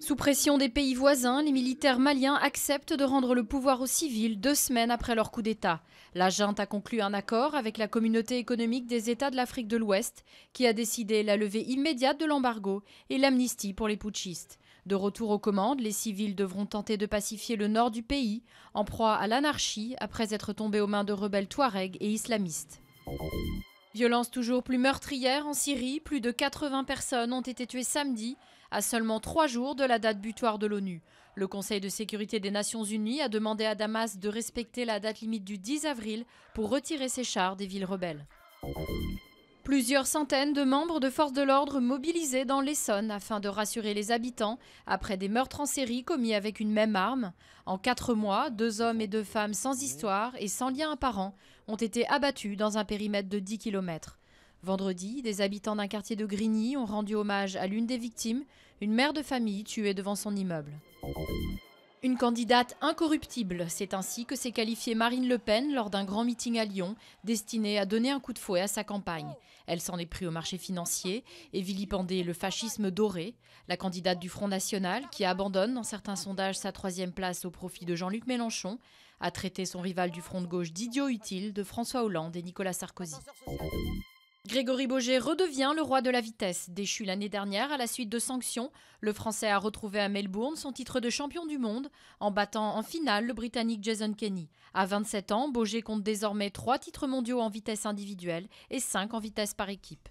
Sous pression des pays voisins, les militaires maliens acceptent de rendre le pouvoir aux civils 2 semaines après leur coup d'État. La junte a conclu un accord avec la communauté économique des États de l'Afrique de l'Ouest qui a décidé la levée immédiate de l'embargo et l'amnistie pour les putschistes. De retour aux commandes, les civils devront tenter de pacifier le nord du pays, en proie à l'anarchie après être tombés aux mains de rebelles touaregs et islamistes. Violence toujours plus meurtrière en Syrie, plus de 80 personnes ont été tuées samedi, à seulement 3 jours de la date butoir de l'ONU. Le Conseil de sécurité des Nations Unies a demandé à Damas de respecter la date limite du 10 avril pour retirer ses chars des villes rebelles. Plusieurs centaines de membres de forces de l'ordre mobilisés dans l'Essonne afin de rassurer les habitants après des meurtres en série commis avec une même arme. En 4 mois, 2 hommes et 2 femmes sans histoire et sans lien apparent ont été abattus dans un périmètre de 10 km. Vendredi, des habitants d'un quartier de Grigny ont rendu hommage à l'une des victimes, une mère de famille tuée devant son immeuble. Une candidate incorruptible, c'est ainsi que s'est qualifiée Marine Le Pen lors d'un grand meeting à Lyon, destiné à donner un coup de fouet à sa campagne. Elle s'en est pris au marché financier et vilipendé le fascisme doré. La candidate du Front National, qui abandonne dans certains sondages sa 3e place au profit de Jean-Luc Mélenchon, a traité son rival du front de gauche d'idiot utile de François Hollande et Nicolas Sarkozy. Grégory Baugé redevient le roi de la vitesse. Déchu l'année dernière à la suite de sanctions, le Français a retrouvé à Melbourne son titre de champion du monde en battant en finale le Britannique Jason Kenny. À 27 ans, Baugé compte désormais 3 titres mondiaux en vitesse individuelle et 5 en vitesse par équipe.